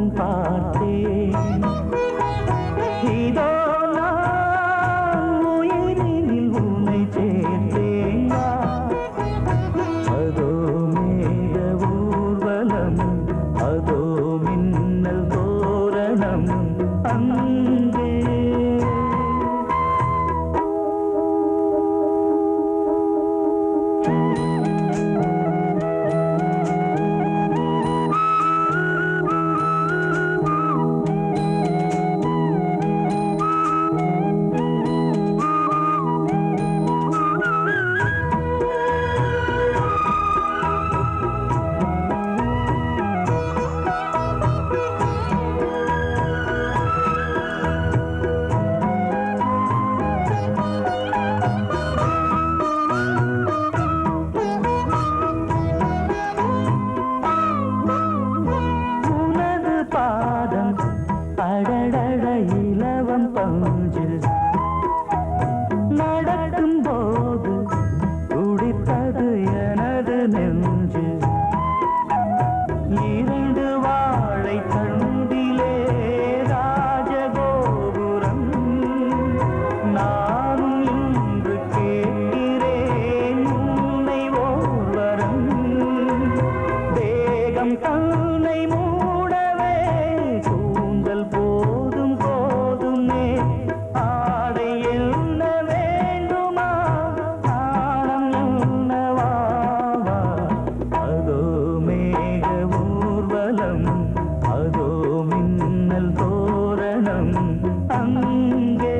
முகம் பார்த்தேன். இதோ நான் உயிரினில் உன்னை சேர்த்தேன். அதோ மேக ஊர்வலம், அதோ மின்னல் தோரணம் அங்கே. அடடட இலவம் பஞ்சு நடக்கும் போது துடித்தது எனது நெஞ்சு. இரண்டு வாழை தண்டிலே ராஜகோபுரம். நானும் இன்று கேட்கிறேன் உன்னை ஓர்வரம். தேகம் தன்னை மூடவே கூந்தல் போதும் போதுமே. ஆடை என்ன வேண்டுமா, ஆடம் என்னவாவா. அதோ மேக ஊர்வலம், அதோ மின்னல் தோரணம் அங்கே.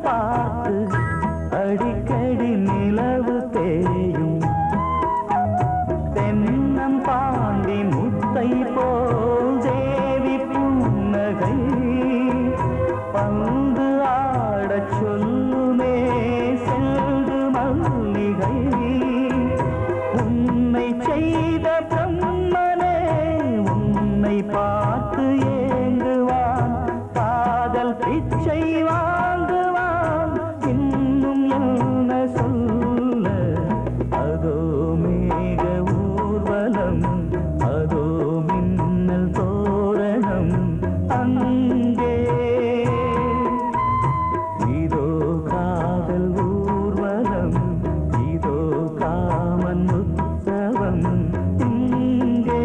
பார்த்து அடிக்கடி நிலவு தேயும். தென்னம் பாண்டி முத்தை போல் தேவி புன்னகை. பந்து ஆடச் சொல்லுமே செல்து மல்லிகை. உன்னை செய்த பிரம்மனே உன்னை பார்த்து ஏங்குவான். காதல் பிச்சை வாங்குவான். இன்னும் என்ன சொல்ல. அதோ மேக ஊர்வலம், அதோ மின்னல் தோரணம் அங்கே. இதோ காதல் ஊர்வலம், இதோ காமன் உற்சவம் இங்கே.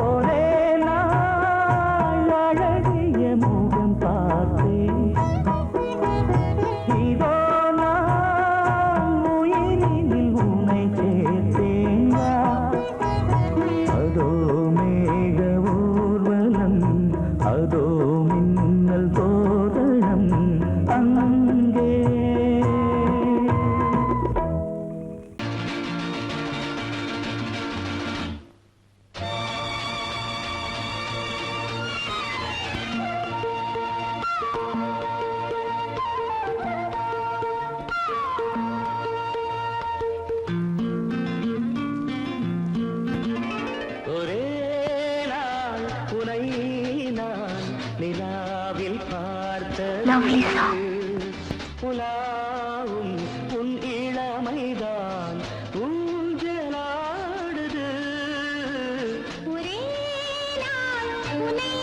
ஒரே நாள் அழகிய முகம் பார்த்தேன். இதோ நான் உயிரினில் உன்னை சேர்த்தேன். அதோ மேக ஊர்வலம், அதோ மின்னல் தோரணம் அங்கே. ஒரே நாள் உனை நான் நிலாவில் பார்த்தது. உலாவும் உன் இளமைதான் ஊஞ்சலாடுது. ஒரே நாள் உனை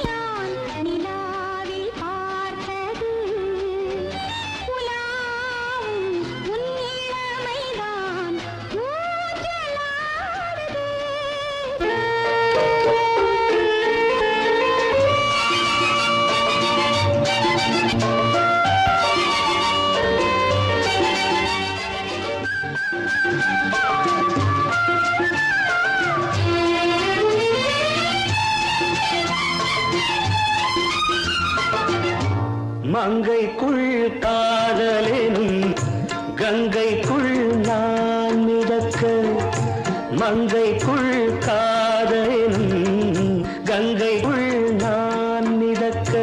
நான் நிலாவில் பார்த்தது. உலாவும் உன் இளமைதான் ஊஞ்சலாடுது. மங்கைக்குள் காதலெனும் கங்கைக்குள் நான் மிதக்க மங்கைக்குள் காதலெனும் கங்கைக்குள் நான் மிதக்க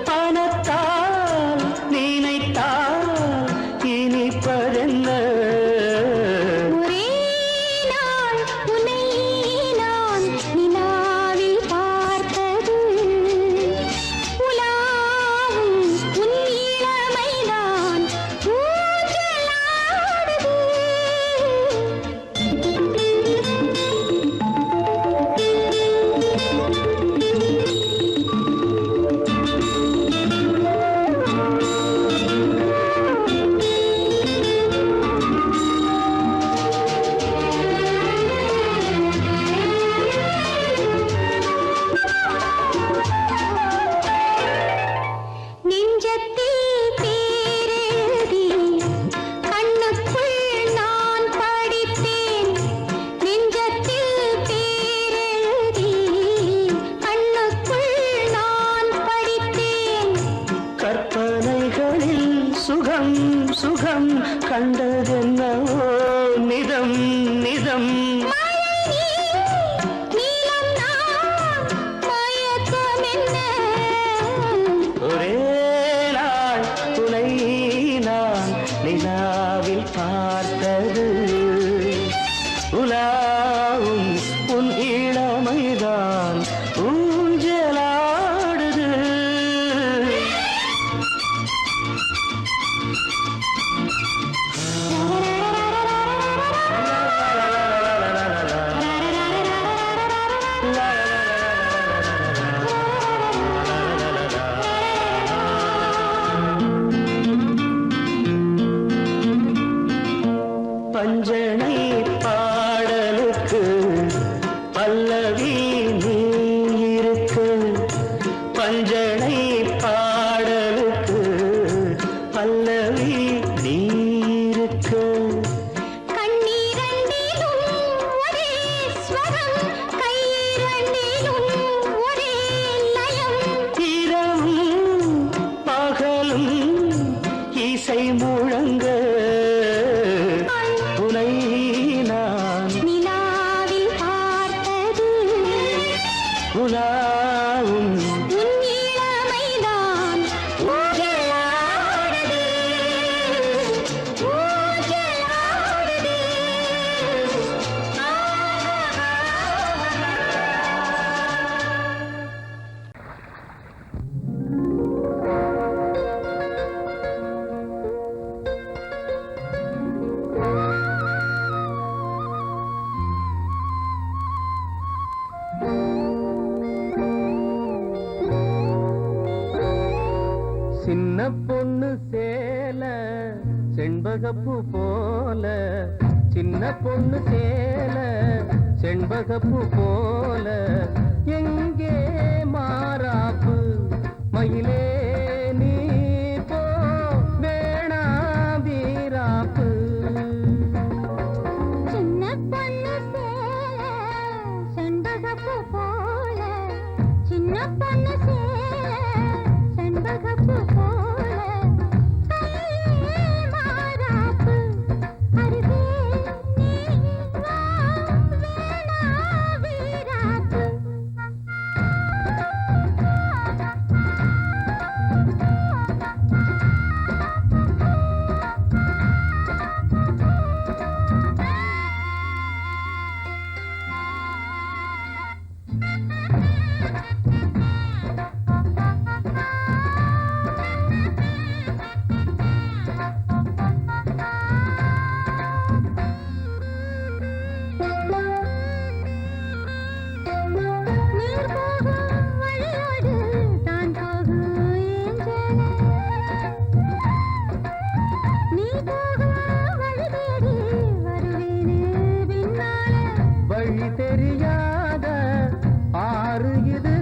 பணத்தால் நினைத்தால் இனிப்பதென்ன சுகம் சுகம் கண்டதென்னவோ நிதம் நிதம் ஒரே நாள் துணை நான் நிலாவில் பார்த்தது உலாவும் உன் இளமைதான் ஊஞ்சலாடுது பஞ்சனை பாடலுக்கு பல்லவி நீ இருக்கு பஞ்சனை பாடலுக்கு பல்லவி நீ இருக்கு இரவும் பகலும் இசை முழங்க உனை நான் நிலாவில் பார்த்தது உலாவும் உன் இளமைதான் ஊஞ்சலாடுது ஊஞ்சலாடுது சின்ன பொண்ணு சேல செண்பகப்பூ போல சின்ன பொண்ணு சேல செண்பகப்பூ போல எங்கே மாறாப்பு மயிலே நீ போ வேணா வீராப்பு சின்ன பொண்ணு சேல செண்பகப்பூ போல சின்ன பொண்ணு சேல செண்பகப்பூ போல கையே மாறாப்பு அருகே நீ வா வேணா வீராப்பு நீர் போகும் வழியோடு தான் போகும் ஏஞ்சலே நீ போகும் வழி தேடி வருவேனே பின்னாலே வழி தெரியாத ஆறு இது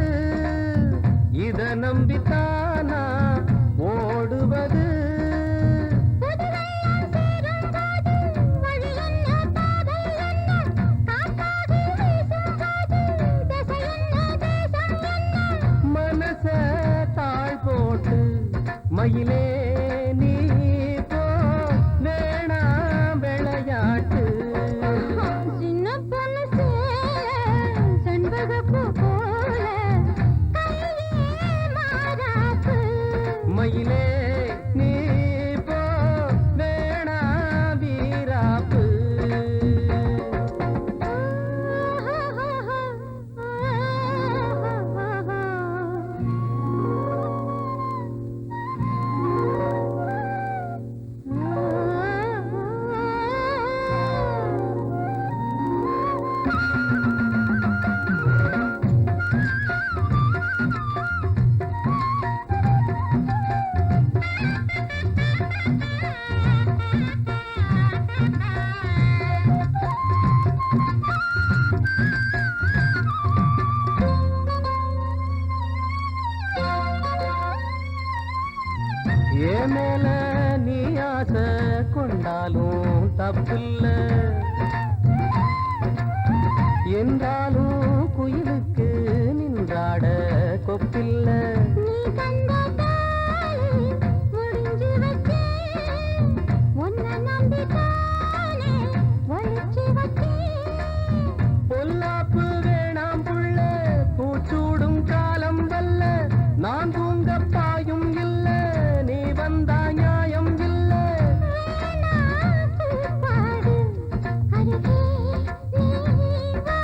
இத நம்பித்தானா ஓடுவது புதுவெள்ளம் சேரும்போது வழி என்ன பாதை என்ன தப்பில்ல என்றாலும் குயிலுக்கு நின்றாட கொப்பில்ல நீ கண்ட தாளி முடிஞ்சு வச்சேன் உன்னை நம்பித்தானே ஒழிச்சு வச்சேன் பொல்லாப்பு வேணாம் புள்ள பூச்சூடும் காலம் வல்ல நான் தூங்க பாயும் இல்ல நீ வந்தா நியாயம் இல்ல பாடு அருகே நீ வா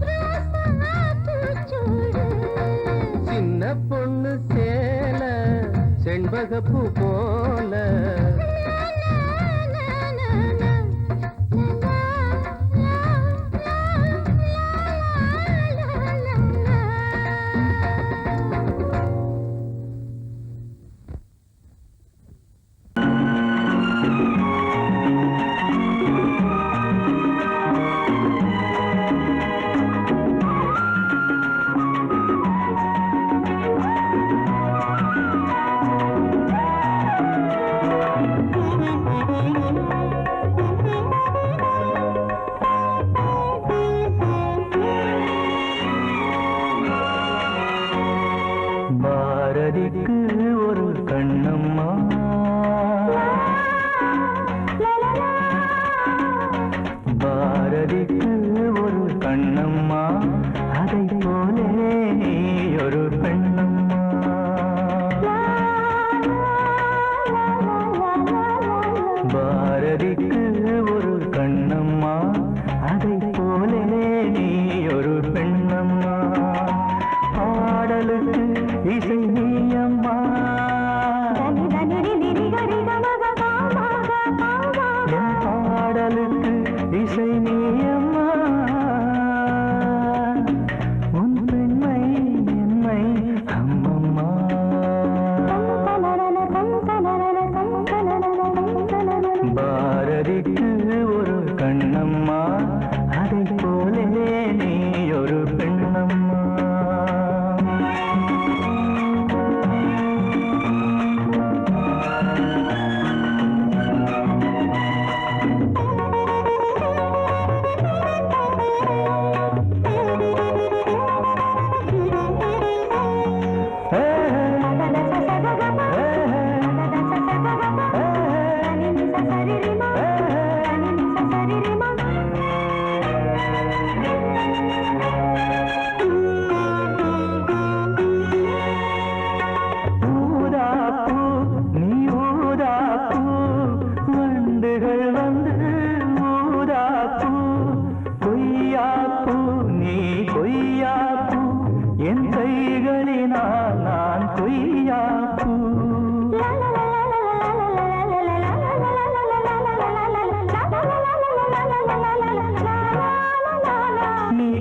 ரோசா பூச்சூடு சின்ன பொண்ணு சேல செண்பகப்பூ போல பாரதிக்கு ஒரு கண்ணம்மா பாரதிக்கு ஒரு கண்ணம்மா அதை போலே நீ ஒரு பெண்ணம்மா பாரதிக்கு ஒரு கண்ணம்மா அதை போலே நீ ஒரு பெண்ணம்மா பாடலுக்கு இசை நீயம்மா என் பாடலுக்கு இசை நீயம்மா உன் பெண்மை என்னை அம்மம்மா பாரதிக்கு ஒரு கண்ணம்மா அதை போலே நீ ஒரு பெண்ணம்மா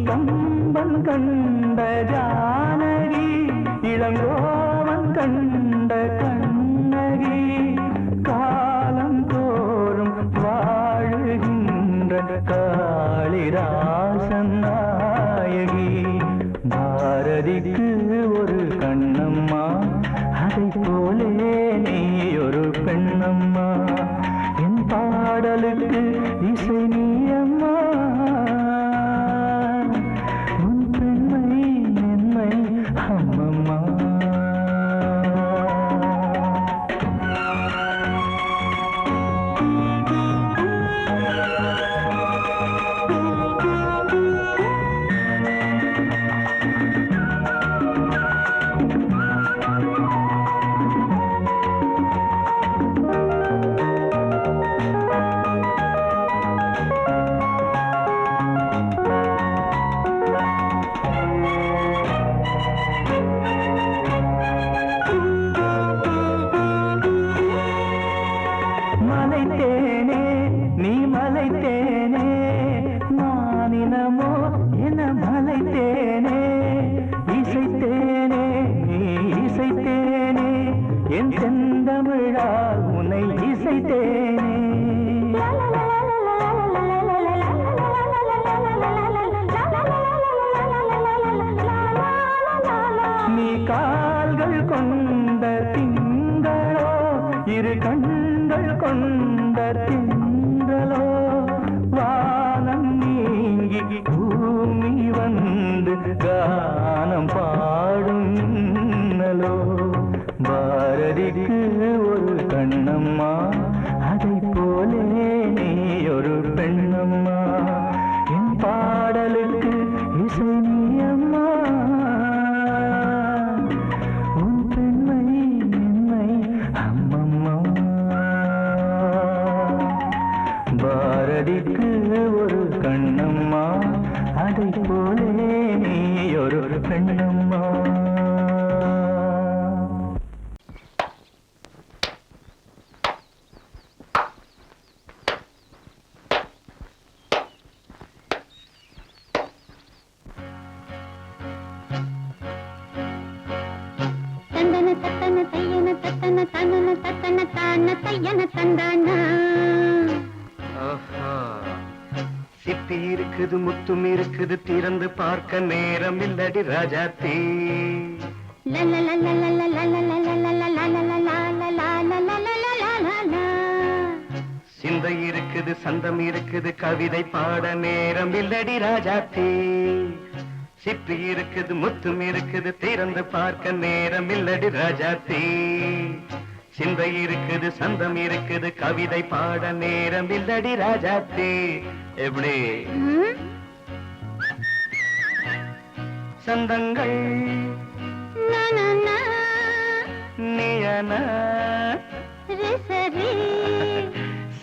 கம்பன் கண்ட ஜானகி இளங்கோவன் கண்ட கண்ணகி காலம் தோறும் வாழுகின்ற காளிதாசன் நாயகி பாரதிக்கு ஒரு கண்ணம்மா அதை போலே நீ ஒரு பெண்ணம்மா என் பாடலுக்கு இசை நீயம்மா அம்மம்மா மலைத்தேனே நீ மலைத்தேனே நானினமோ என மலைத்தேனே இசைத்தேனே நீ இசைத்தேனே என் செந்தமிழால் உன்னை இசைத்தேனே நீ கால்கள் கொண்ட திங்களோ இரு கண்கள் கொண்ட திங்களோ என் பாடலுக்கு இசை நீ அம்மா. உன் பெண்மை என்னை அம்மம்மா. பாரதிக்கு ஒரு கண்ணம்மா, அதை போலே நீ ஒரு பெண்ணம்மா. தந்தன தத்தன தையன தத்தன தனன தத்தன தான தையன தந்தானா. சிப்பி இருக்குது முத்தும் இருக்குது திறந்து பார்க்க நேரம் இல்லடி ராஜாத்தே. சிந்தை இருக்குது சந்தம் இருக்குது கவிதை பாட நேரம் இல்லடி ராஜாத்தே. சிப்பி இருக்குது முத்தும் இருக்குது திறந்து பார்க்க நேரம் இல்லடி ராஜாத்தே. சிந்தை இருக்குது சந்தம் இருக்குது கவிதை பாட நேரம் இல்லடி ராஜாத்தே. எப்படி சந்தங்கள் நீயன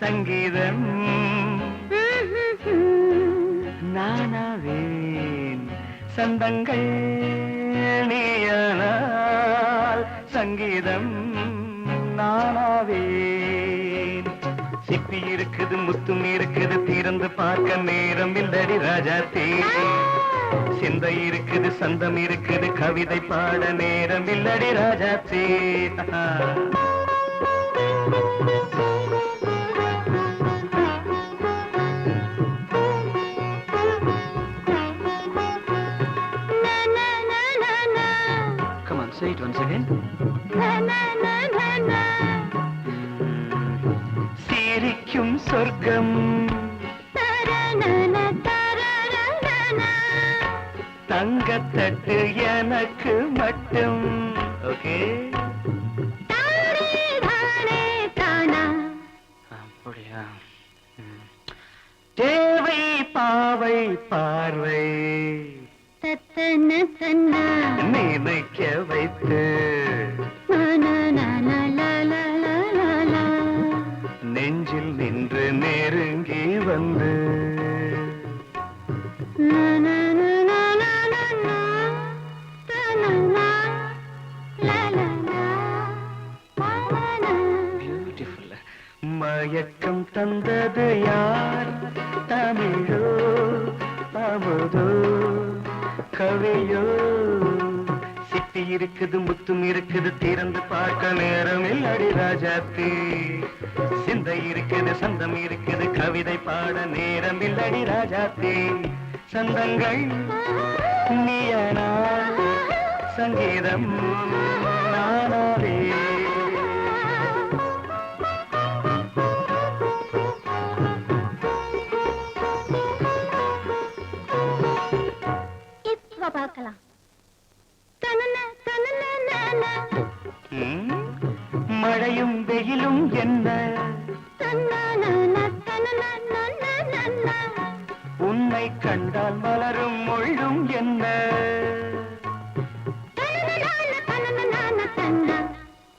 சங்கீதம் நானாவேன். சந்தங்கள் நீயனால் சங்கீதம் நானாவேன். சிப்பி இருக்குது முத்தும் இருக்குது திறந்து பார்க்க நேரம் இல்லடி ராஜாத்தே. சிந்தை இருக்குது சந்தம் இருக்குது கவிதை பாட நேரம் இல்லடி ராஜாத்தே. Come on, say it once again. சிரிக்கும் சொர்க்கம் தங்கத்தட்டு எனக்கு மட்டும். ஓகே அப்படியா? தேவை பாவை பார்வை நினைக்க வைத்து நெஞ்சில் நின்று நெருங்கி வந்து மயக்கம் தந்தது யார்? தமிழோ அமுதோ கவியோ? சிப்பி இருக்குது முத்தும் இருக்குது திறந்து பார்க்க நேரம் இல்லடி ராஜாத்தே. சிந்தை இருக்குது சந்தம் இருக்குது கவிதை பாட நேரம் இல்லடி ராஜாத்தே. சந்தங்கள் நீயனா சங்கீதம் நானாவே. பார்க்கலாம். மழையும் வெயிலும் என்ன உன்னை கண்டால் மலரும் முள்ளும் என்ன?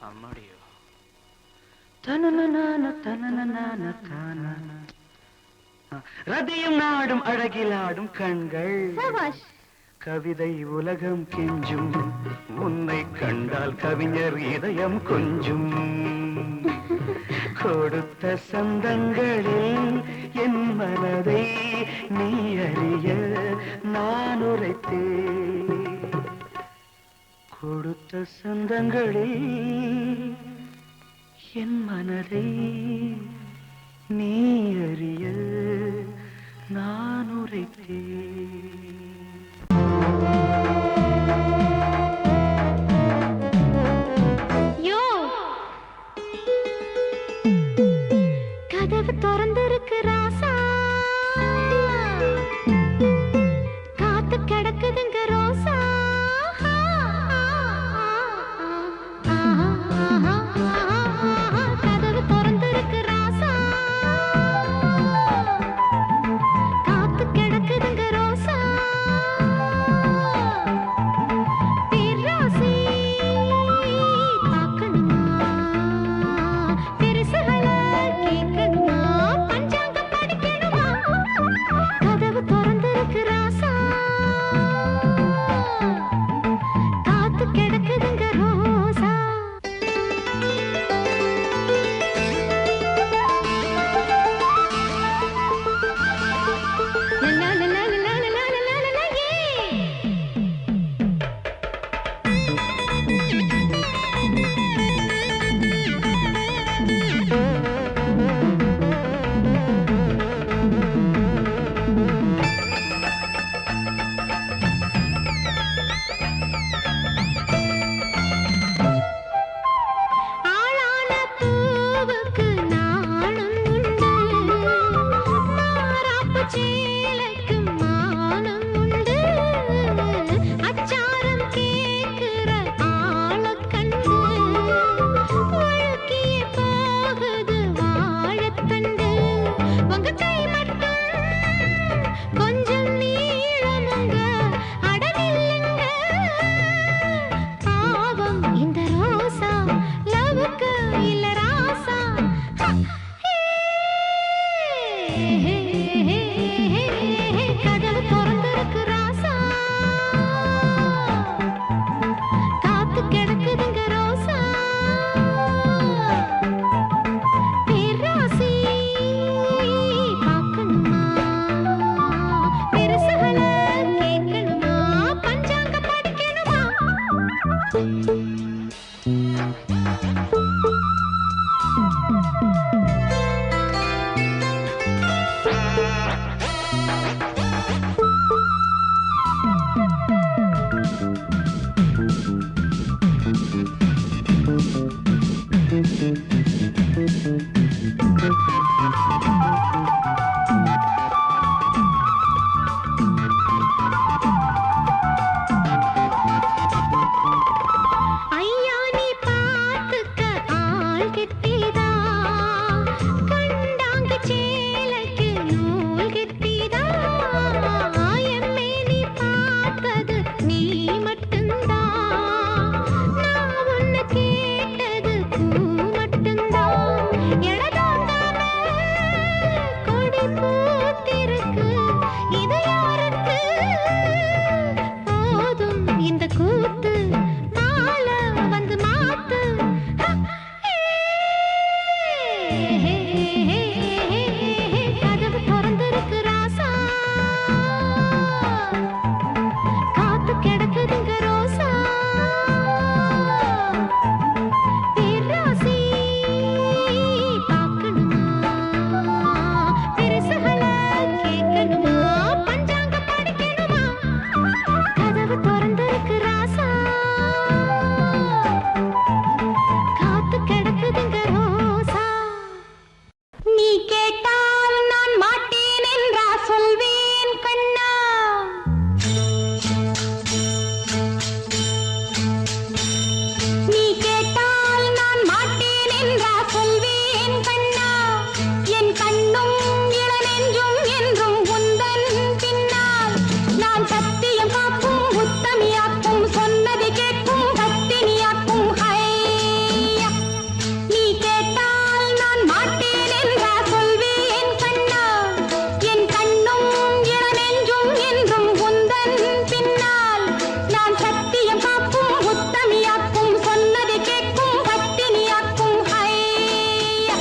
அம்மாடியோ ரதியும் நாடும் அழகிலாடும் கண்கள் கவிதை உலகம் கெஞ்சும். உன்னை கண்டால் கவிஞர் இதயம் கொஞ்சும். கொடுத்த சந்தங்களில் என் மனதை நீ அறிய நான் உரைத்தேன். கொடுத்த சந்தங்களில் என் மனதை நீ அறிய நான் உரைத்தேன். கதவு திறந்திருக்கு ராசா, காத்து கிடக்குதுங்க ரோசா. கதவு திறந்திருக்கு ராசா, சேலைக்கு மானம் உண்டு அச்சாரம் கேக்குற ஆளக் கண்டு வழுக்கிய போகுது வாழைத்தண்டு உங்க கை மட்டும் கொஞ்சம் நீளமுங்க அடவில்லைங்க பாவம் இந்த ரோசா லவுக்கு இல்ல ராசா கதவு திறந்திருக்கு ராசா காத்து கிடக்குதுங்க ரோசா பேராசி பார்க்கணுமா பெருசுகள கேட்கணுமா பஞ்சாங்க படிக்கணுமா ஐயா நீ பார்த்துக்க ஆள் கெட்டிதா கண்டாங்க சேலைக்கு நூல் கெட்டிதா எம்மே நீ பார்த்தது நீ மட்டும்தான் நான் உன்னை கேட்டது பூ மட்டும்தான் எடதாங்காம கொடி பூத்திருக்கு இது யாருக்கு போதும் இந்த கூத்து மால வந்து மாத்து கதவு திறந்திருக்கு ராசா காத்து கிடக்குதுங்க ரோசா பேராசி பார்க்கணுமா பெருசுகள கேட்கணுமா பஞ்சாங்க படிக்கணுமா கதவு திறந்திருக்கு ராசா காத்து கிடக்குதுங்க ரோசா நீ கேட்டால் நான் மாட்டேன் என்றா சொல்வேன் கண்ணா நீ கேட்டால் நான் மாட்டேன் என்றா சொல்வேன் கண்ணா என் கண்ணும் இளநெஞ்சும் என்றும் உந்தன் பின்னால் நான் சத்தியம் காக்கும் உத்தமியாக்கும் சொன்னதை கேட்கும் பத்தினியாக்கும் ஹையா நீ கேட்டால் நான் மாட்டேன் என்றா சொல்வேன் கண்ணா என் கண்ணும் இளநெஞ்சும் என்றும் உந்தன் பின்னால் நான் சத்தியம் காக்கும் உத்தமியாக்கும் சொன்னதை கேட்கும் பத்தினியாக்கும் ஹையா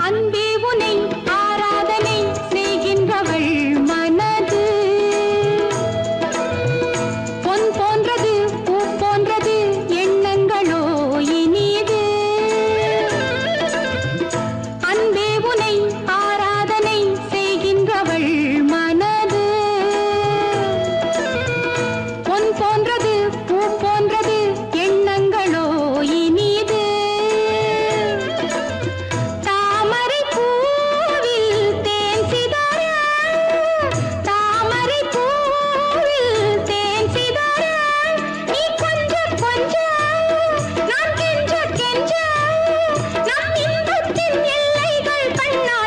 அன்பே உனை ஆராதனை செய்கின்றவள் மனது பொன் போன்றது பூ போன்றது எண்ணங்களோ இனிது அன்பே உனை ஆராதனை செய்கின்றவள் மனது பொன் போன்றது பூ போன்றது எண்ணங்களோ இனிது தாமரை பூவில் தேன் சிதற தாமரை பூவில் தேன் சிதற நீ கொஞ்சம் கொஞ்சம் நான் கெஞ்ச கெஞ்ச நம் இன்பத்தின் எல்லைகள் கண்ணா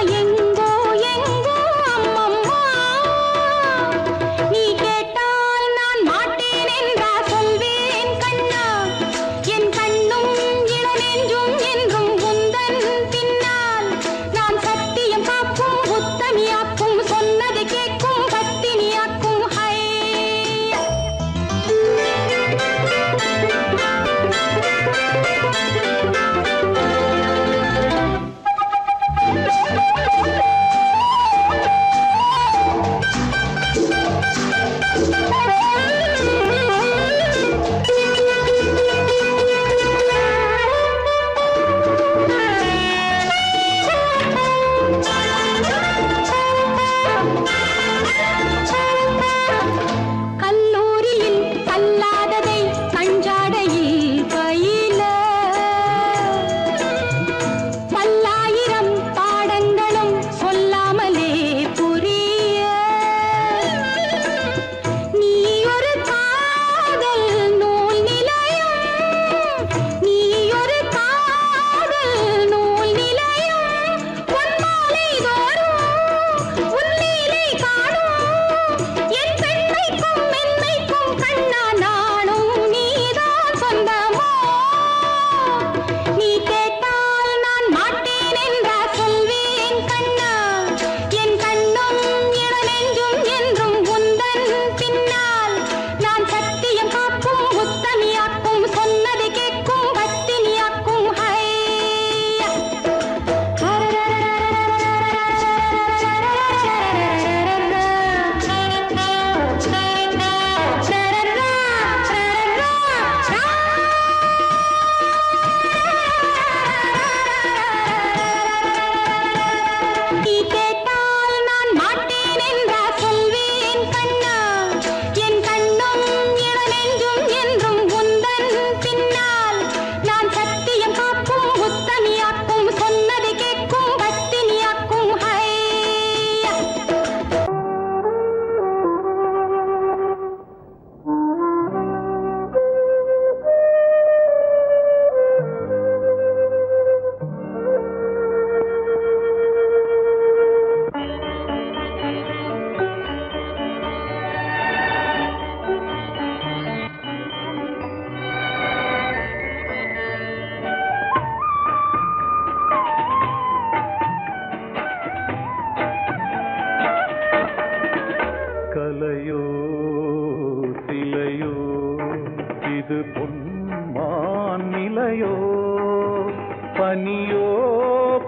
பனியோ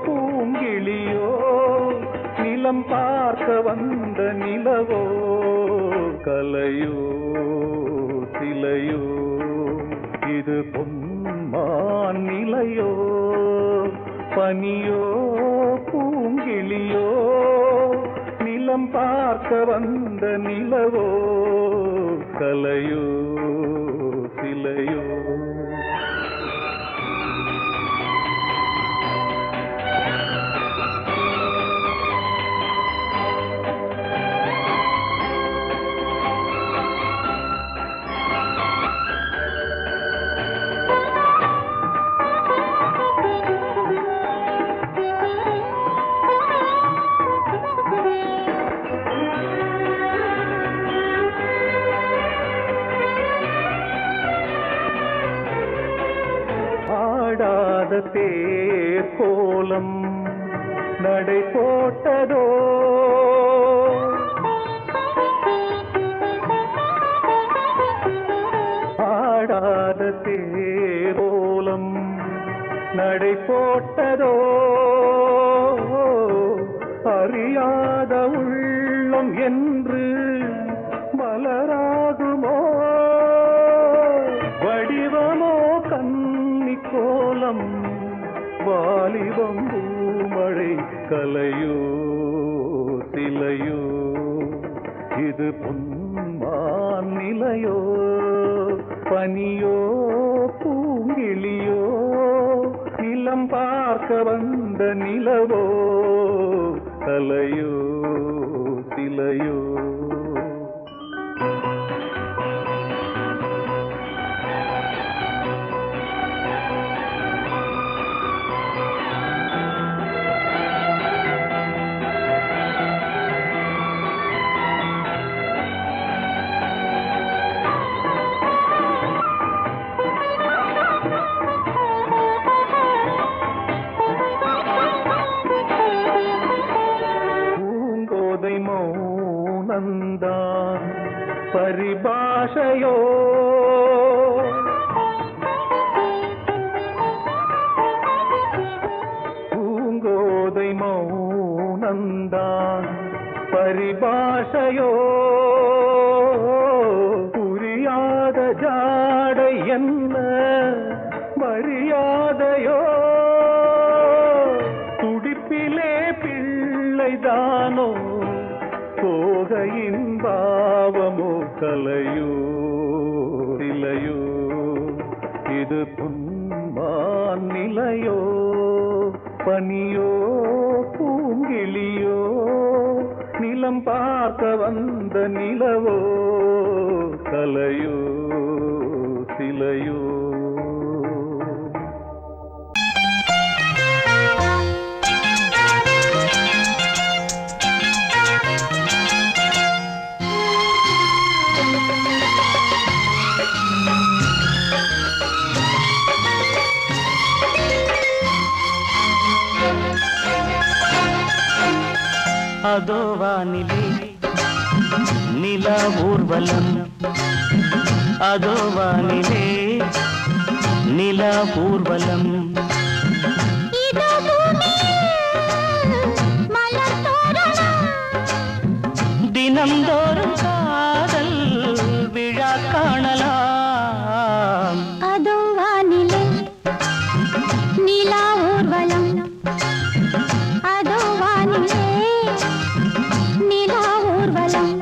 பூங்கிளியோ நிலம் பார்க்க வந்த நிலவோ கலையோ சிலையோ இது பொன்மான் நிலையோ பனியோ பூங்கிளியோ நிலம் பார்க்க வந்த நிலவோ கலையோ சிலையோ ஆடாத தேர் கோலம் நடை போட்டதோ ஆடாத தேர் கோலம் நடை போட்டதோ அறியாத உள்ளம் என்று மலராகுமோ வடிவமோ கன்னி கோலம் வாலிபம் பூமழை கலையோ சிலையோ இது பொன்மான் நிலையோ பனியோ பூங்கிளியோ நிலம் பார்க்க வந்த நிலவோ கலையோ சிலையோ மௌனந்தான் பரிபாஷையோ பூங்கோதை மௌனந்தான் பரிபாஷையோ புரியாத ஜாடை என்ன மரியாதையோ துடிப்பிலே பிள்ளைதானோ போகையின் பாவமோ கலையோ சிலையோ இது பொன்மான் நிலையோ பனியோ பூங்கிளியோ நிலம் பார்க்க வந்த நிலவோ கலையோ சிலையோ அதோ வானிலே நிலா ஊர்வலம் அதோ வானிலே நிலா ஊர்வலம் தினம்தோறும் காதல் விழா காணலாம் அதோ வானிலே நிலா ஊர்வலம் அதோ வானிலே நிலா ஊர்வலம்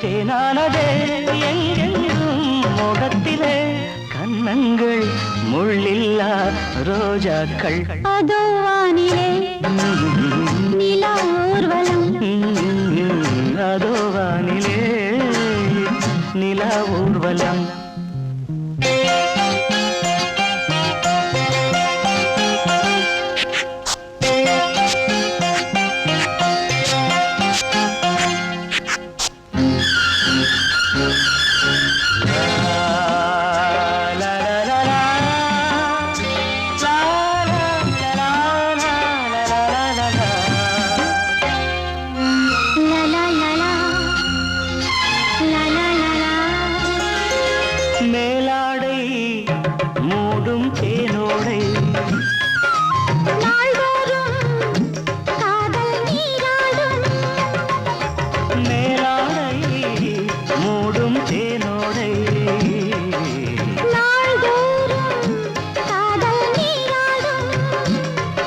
தேனானதே எங்கெங்கும் மோகத்திலே கன்னங்கள் முள்ளில்லா ரோஜாக்கள் அதோ வானிலே நிலா ஊர்வலம் அதோ வானிலே நிலா ஊர்வலம் மேலாடை மூடும் தேனோடை மேலாடை மூடும் தேனோடை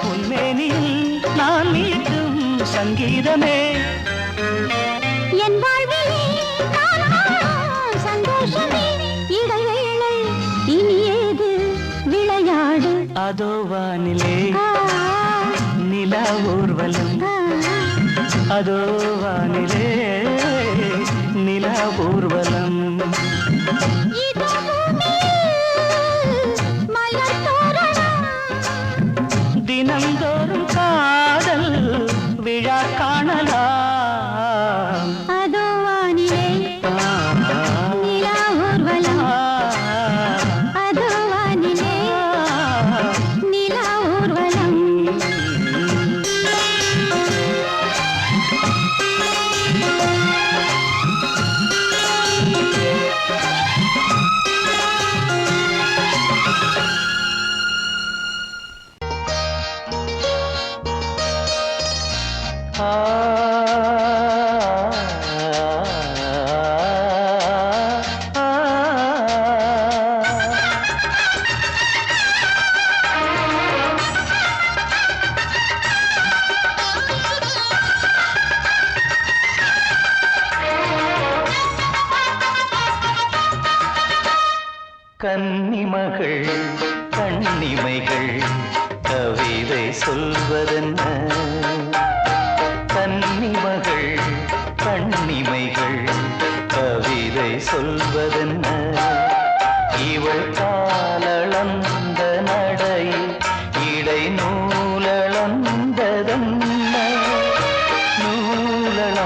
உன்மேனில் நான் மீட்டும் சங்கீதமே என் வாழ்விலே சந்தோஷமே இடைவேளை இனி ஏது விளையாடு அதோ வானிலே நிலா ஊர்வலம் அதோ வானிலே நிலா ஊர்வலம் தினந்தோறும் காதல் விழா காணலாம் அதோ வானிலே நிலா ஊர்வலம் அதோ வானிலே நிலா ஊர்வலம் கன்னிமகள் கண்ணிமைகள் கவிதை சொல்வதென்ன கன்னிமகள் கண்ணிமைகள் கவிதை சொல்வதென்ன இவள் காலளந்த நடை இடை நூலளந்ததென்ன நூலளந்ததென்ன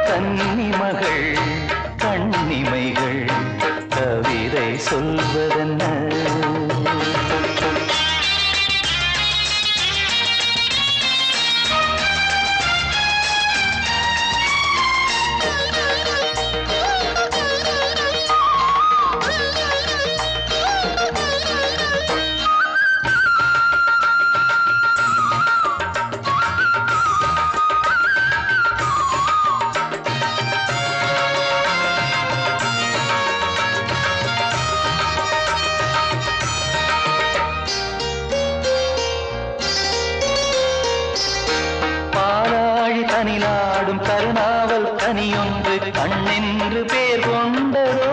கன்னிமகள் கண்ணிமைகள் கவிதை சொல்வதென்ன கனிநாடும் கருணாவல் கனியொன்று கண்ணென்று பேர் கொண்டதோ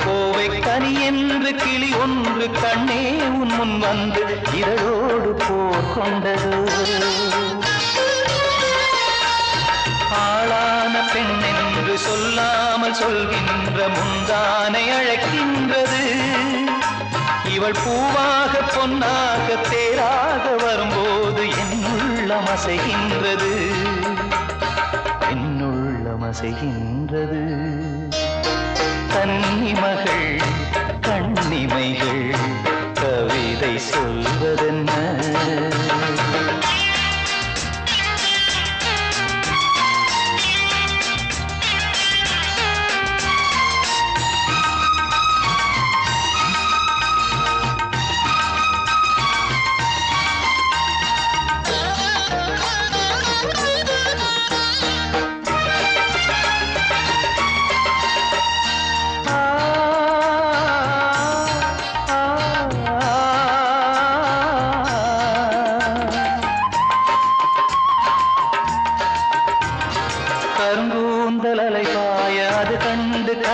கோவை கனி என்று கிளி ஒன்று கண்ணே உன் முன் வந்து இதழோடு போர் கொண்டதோ ஆளான பெண் என்று சொல்லாமல் சொல்கின்ற முந்தானை அழைக்கின்றது இவள் பூவாக பொன்னாக தேராக வரும்போது என்னுள்ளம் அசைகின்றது என்னுள்ளம் அசைகின்றது கன்னிமகள் கண்ணிமைகள் கவிதை சொல்வதென்ன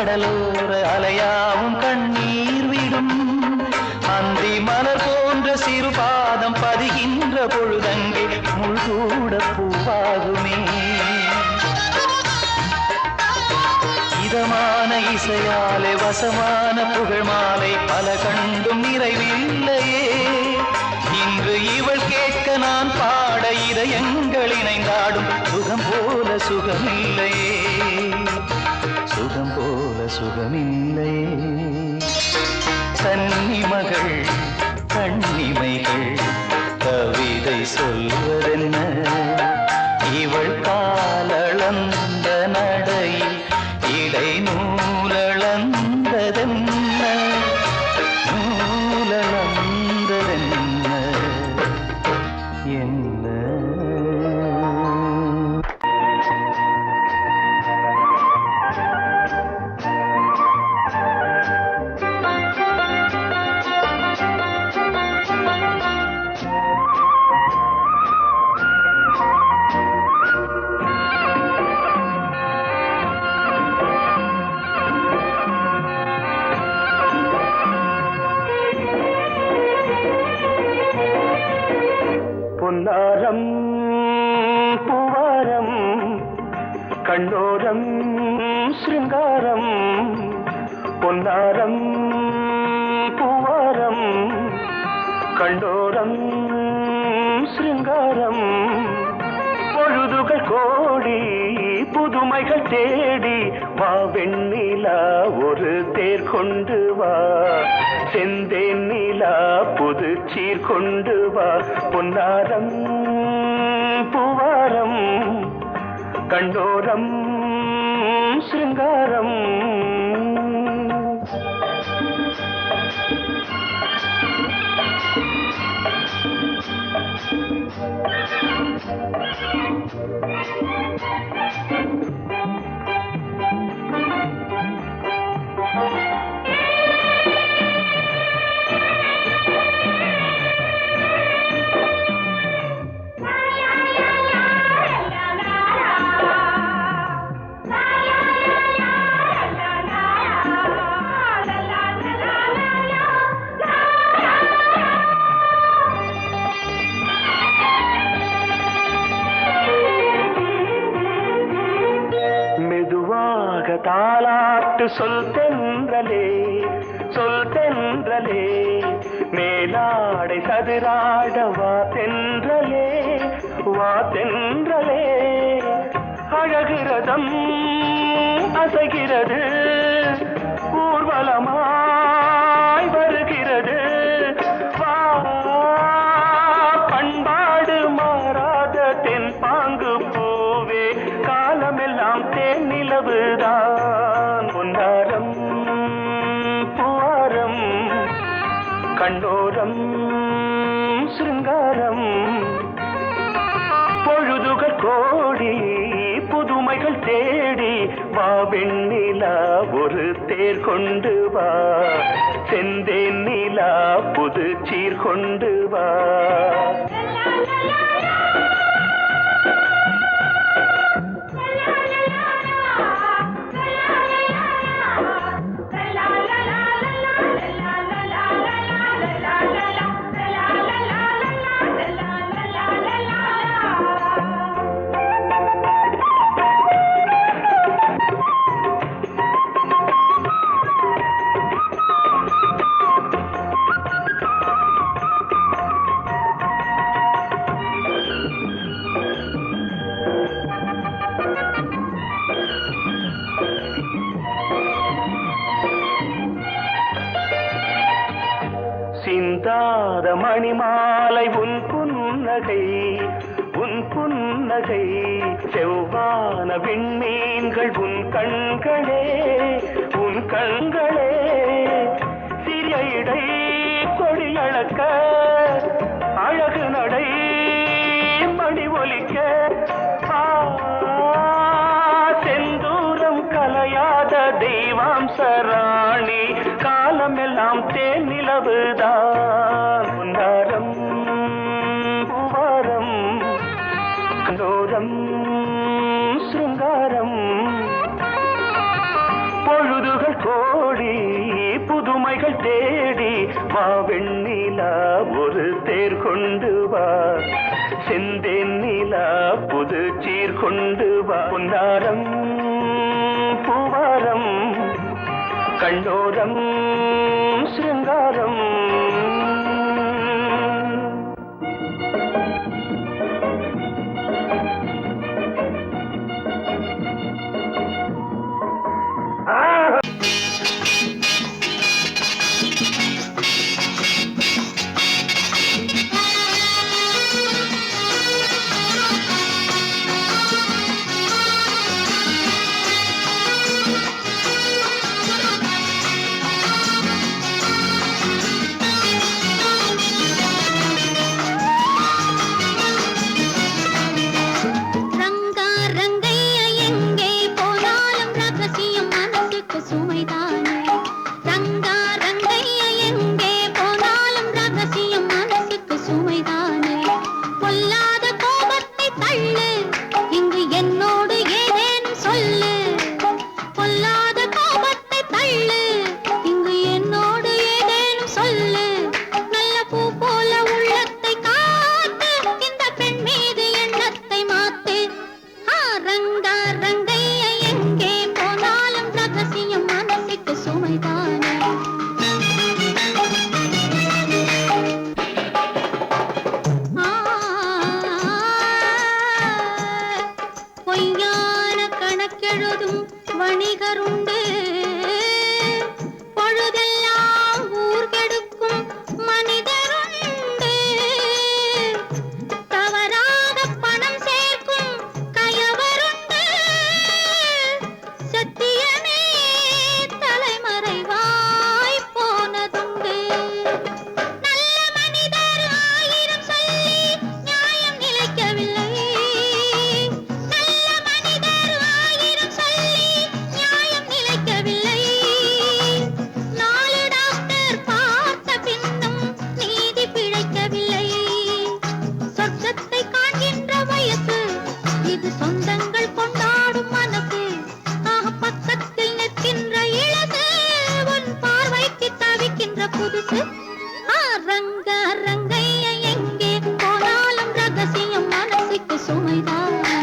கடலோர அலையாவும் கண்ணீர் விடும் அந்தி மலர் போன்ற சிறு பாதம் பதிகின்ற பொழுதங்கே முள்கூட பூவாகுமே இதமான இசையாலே வசமான புகழ் மாலை பல கண்டும் நிறைவில்லையே இன்று இவள் கேட்க நான் பாட இதயங்கள் இணைந்தாடும் சுகம் போல சுகமில்லையே சுகம் போல சுகமில்லையே கன்னிமகள் கண்ணிமைகள் கவிதை சொல்வதென்ன இவள் காலளந்த நடையில் இடை நூலளந்ததென்ன நூலளந்ததென்ன என்ன பொன்னாரம் பூவாரம் கண்ணோரம் சிருங்காரம் பொன்னாரம் பூவாரம் கண்ணோரம் சிருங்காரம் பொழுதுகள் கோடி புதுமைகள் தேடி வா வெண்ணிலா ஒரு தேர் கொண்டு வா செந்தேன் நிலா புது சீர் கொண்டு வா பொன்னாரம் பூவாரம் கண்டோரம் சிருங்காரம் தாலாட்டு சொல் தென்றலே மேலாடை சதுராட வா தென்றலே அழகிறதம் அசைகிறது ஊர்வலமாய் வருகிறது வா பண்பாடு மாறாத தென் பாங்கு பூவே காலமெல்லாம் தேன் நிலவுதான் பொன்னாரம் பூவாரம் கண்டோரம் சிருங்காரம் பொழுதுகள் கோடி புதுமைகள் தேடி வா வெண்ணிலா ஒரு தேர் கொண்டு வா செந்தேன் நிலா புது சீர் கொண்டு வா சிந்தாத மணிமாலை உன் புன்னகை செவ்வான விண்மீன்கள் உன் கண்களே சிறிய இடை கொடியளக்க அழகு நடை மணி ஒலிக்க செந்தூரம் கலையாத தெய்வாம்சராணி காலமெல்லாம் தேன் நிலவுதான் பொன்னாரம் பூவாரம் கண்டோரம் சிருங்காரம் பொழுது உண்மைகள் தேடி வா வெண்ணிலா ஒரு தேர் கொண்டு வா செந்தேன் நிலா புது சீர் கொண்டு வா பொன்னாரம் பூவாரம் கண்ணோரம் சிருங்காரம் ரங்கா ரங்கையா எங்கே போனாலும் ரகசியம் மனசுக்கு சுமைதானே ரங்கா ரங்கையா எங்கே போனாலும் ரகசியம் மனசுக்கு சுமைதானே பொல்லாத கோபத்தை தள்ளு இங்கு என்னோடு ஏதேனும் சொல்லு பொல்லாத கோபத்தை தள்ளு இங்கு என்னோடு ஏதேனும் சொல்லு நல்ல பூ போல உள்ளத்தை காத்து இந்த பெண் மீது எண்ணத்தை மாத்து ரங்கா ரங்கையா எங்கே போனாலும் ரகசியம் மனசுக்கு சுமைதானே பொய்யான கணக்கெழுதும் வணிகருண்டு பொழுதெல்லாம் ஊர் கெடுக்கும் மனிதருண்டு தவறாக பணம் சேர்க்கும் கயவருண்டு சத்தியமே தலைமறைவாய் போனதுண்டு நல்ல மனிதர் ஆயிரம் சொல்லி நியாயம் நிலைக்கவில்லை நல்ல மனிதர் ஆயிரம் சொல்லி நியாயம் நிலைக்கவில்லை 4 டாக்டர் பார்த்த பின்னும் நீதி பிழைக்கவில்லை சொர்க்கத்தை காண்கின்ற வயசு இது சொந்தங்கள் கொண்டாடும் மனசு பக்கத்தில் நிற்கின்ற இளசு உன் பார்வைக்கு தவிக்கின்ற புதுசு ரங்கா ரங்கையா எங்கே போனாலும் ரகசியம் மனசுக்கு சுமைதான்